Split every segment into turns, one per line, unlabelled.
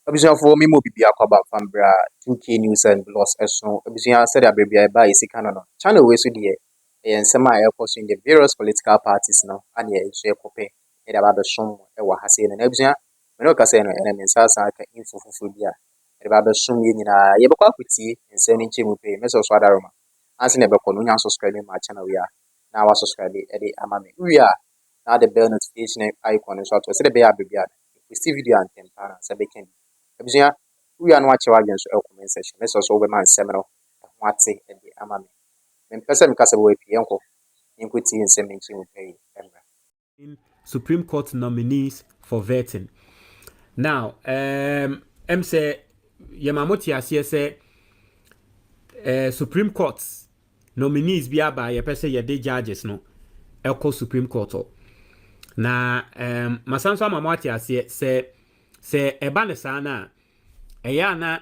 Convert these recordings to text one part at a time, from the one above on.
Abusia for me mo bibia kwaba fambra 2K News and Plus eso. Abusia said that baby I buy is no. Channel we so dey e nsema a ekoso in the various political parties no and ye so ekope e da ba be som e wa hase no. Abusia me no ka say no ene me nsa san ka info fufu bia e ba be som ye nyina ye be kwa kwiti nsa ni nche mu pe me so so adaroma. Anse na be ko no nya subscribe my channel we a na wa subscribe e dey ama me. We are now the bell notification icon so to say the be a baby a. We see video and tempana say be can Abusia, we are not watching so comment section. Let's also over my seminal what's it and the amami. When person cast away Pianco, inquity and sending to pay.
In Supreme Court nominees for vetting. Now, say Yamamoti Asia say Supreme Court nominees be by a person ye de judges no Elko Supreme Court. Na Masanso Mamati Asia say ebane sana na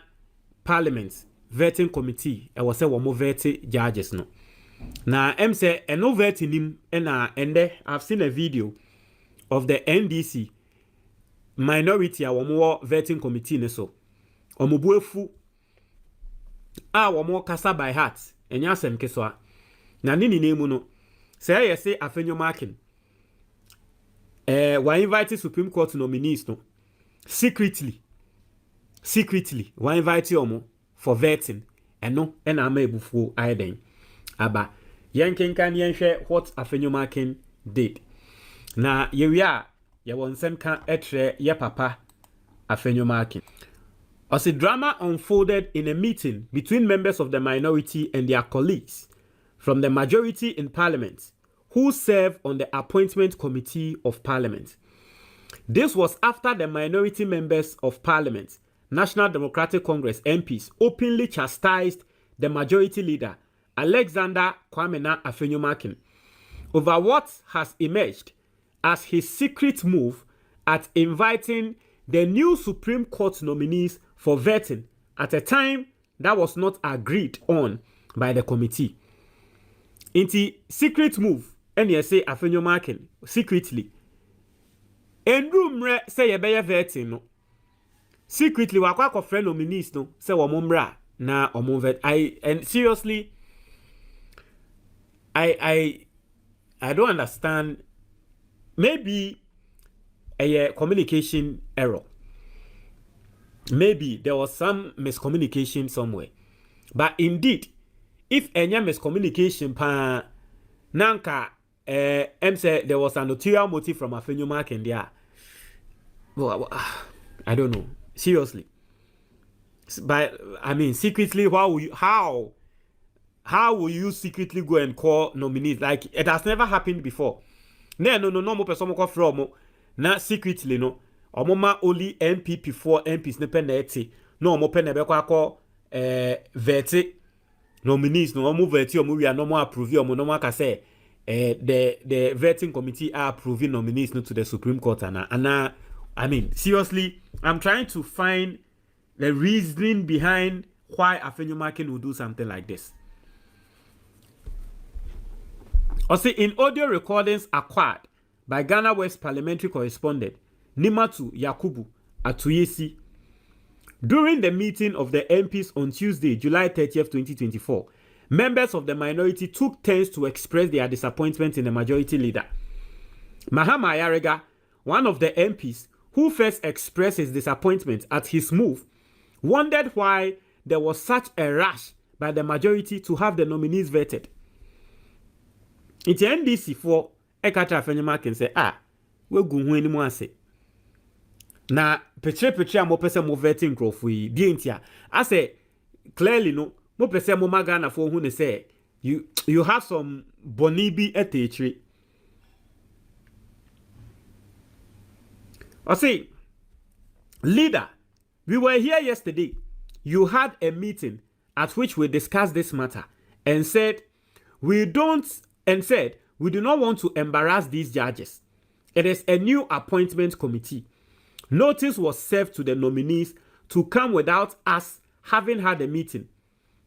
Parliament vetting committee was say one more vetting judges no. Na say no vetting him and I've seen a video of the NDC minority a more vetting committee ne so. Omubuefu a more kasa by heart enya asem keswa. Na nini nemu no say Afenyo Markin we invite Supreme Court nominees no secretly we invite omo for vetting eno na ama ebufuo aiden aba yenkenkan yenhwe what Afenyo Markin did na yewia ye wonsem kan etre ye papa Afenyo Markin. As the drama unfolded in a meeting between members of the minority and their colleagues from the majority in parliament who serve on the appointment committee of parliament. This was after the minority members of parliament, National Democratic Congress MPs, openly chastised the majority leader, Alexander Kwamena Afenyo Markin, over what has emerged as his secret move at inviting the new Supreme Court nominees for vetting at a time that was not agreed on by the committee. In the secret move, NDC Afenyo Markin secretly Endumre say yebeye vetting no. Secretly wakwa friend nominees no say womombra na omovet. And seriously I don't understand. Maybe a communication error. Maybe there was some miscommunication somewhere. But indeed, if any miscommunication pa nanka say there was an ulterior motive from Afenyo Markin there. Well, I don't know. Seriously. But I mean secretly how will you secretly go and call nominees? Like it has never happened before. No more person ko from na secretly no. Omoma only MPP 4 MPs ne peneti. No mo pen be kwa vete nominees no mo vete omo we are no more approve omo no more ka say the vetting committee are approving nominees to the Supreme Court and I mean seriously I'm trying to find the reasoning behind why Afenyo Markin would do something like this. Also in audio recordings acquired by Ghana West parliamentary correspondent Nimatu Yakubu Atuyesi during the meeting of the MPs on Tuesday, July 30th, 2024, members of the minority took turns to express their disappointment in the majority leader. Mahama Ayarega, one of the MPs who first expressed his disappointment at his move, wondered why there was such a rush by the majority to have the nominees vetted. It's NDC for Ekatra Afenyo Markin say, we go home anymore say. Na petre mo pese mo vetting crofo yi bi entia I say clearly no mo pese mo magana for hu ne say you have some bonibi etechri. I say leader, we were here yesterday. You had a meeting at which we discussed this matter and said we do not want to embarrass these judges. It is a new appointment committee. Notice was served to the nominees to come without us having had a meeting.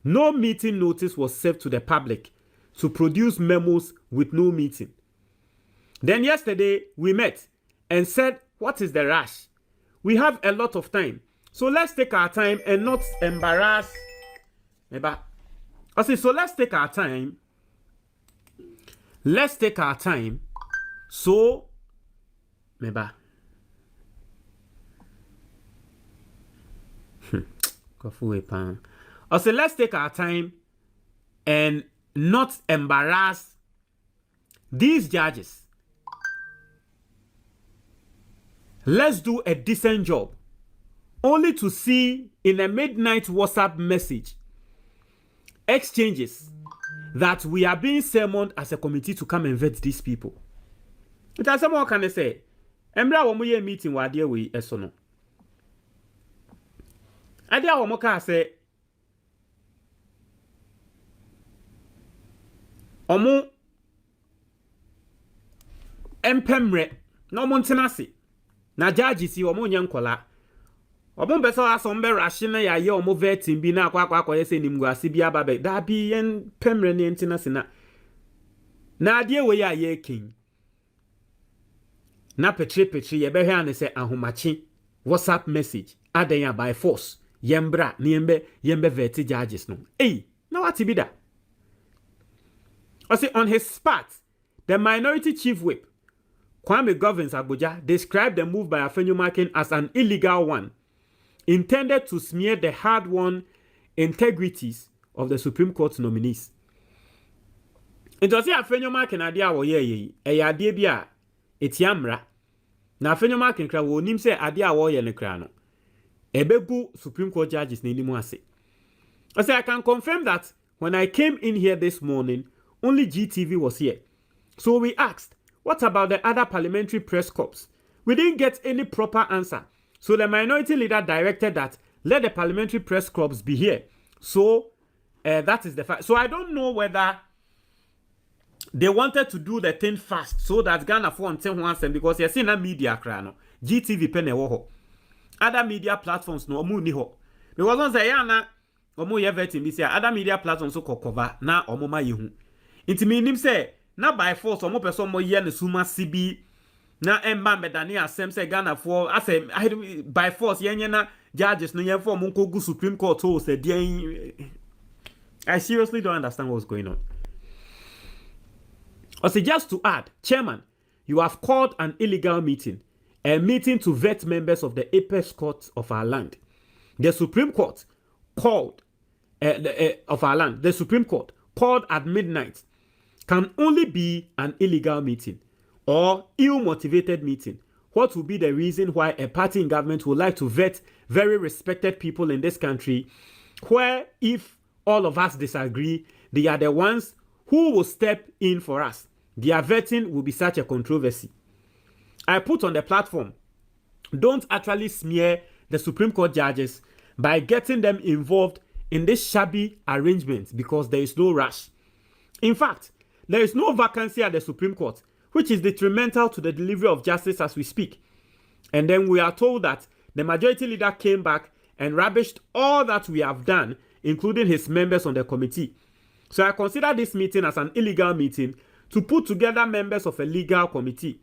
No meeting notice was served to the public to produce memos with no meeting. Then yesterday we met and said, what is the rush? We have a lot of time So let's take our time and not embarrass. I say, so let's take our time. Let's take our time. So, I say, let's take our time and not embarrass these judges. Let's do a decent job. Only to see in a midnight WhatsApp message exchanges that we are being summoned as a committee to come and vet these people. It has someone can say, Embra womo meeting wa dia we eso no. Adia womo ka say omo empemre na omo ntenase na judge si omo nyankola omo beso asombe rashine ya ye omo vetting bi na akwa ye se nimguase bi ababe da bi yen pemre ne ntenase na ade we ya ye king na petre ye be hwe ane se ahomachi WhatsApp message adan by force yembra ne yembe vet judges no na what be that. I say on his part, the minority chief whip Kwame Governs Abuja described the move by Afenyo Markin as an illegal one, intended to smear the hard-won integrities of the Supreme Court nominees. It was Afenyo Markin idea wo ye ade bia etiamra na Afenyo Markin kra wo nim se ade a wo ye ne kra no ebegu Supreme Court judges na nimu ase. I say I can confirm that when I came in here this morning, only GTV was here. So we asked, what about the other parliamentary press corps? We didn't get any proper answer. So the minority leader directed that let the parliamentary press corps be here. So that is the fact. So I don't know whether they wanted to do the thing fast so that Ghana for once because you're seeing a media crano. GTV pene woho. Other media platforms no omu ni ho. Because once say na omu ye vetting bi other media platforms so cover na omu ma yehu. Inti meaning say na by force omo person mo ye ne suma sibi na emba medani asem say Ghana for asem by force yenye na judges no yen for mo go Supreme Court so say I seriously don't understand what's going on. Also, just to add, Chairman, you have called an illegal meeting, a meeting to vet members of the apex court of our land. The Supreme Court called of our land. The Supreme Court called at midnight can only be an illegal meeting or ill-motivated meeting. What will be the reason why a party in government would like to vet very respected people in this country, where if all of us disagree, they are the ones who will step in for us? Their vetting will be such a controversy. I put on the platform, don't actually smear the Supreme Court judges by getting them involved in this shabby arrangement because there is no rush. In fact, there is no vacancy at the Supreme Court, which is detrimental to the delivery of justice as we speak. And then we are told that the majority leader came back and rubbished all that we have done, including his members on the committee. So I consider this meeting as an illegal meeting to put together members of a legal committee.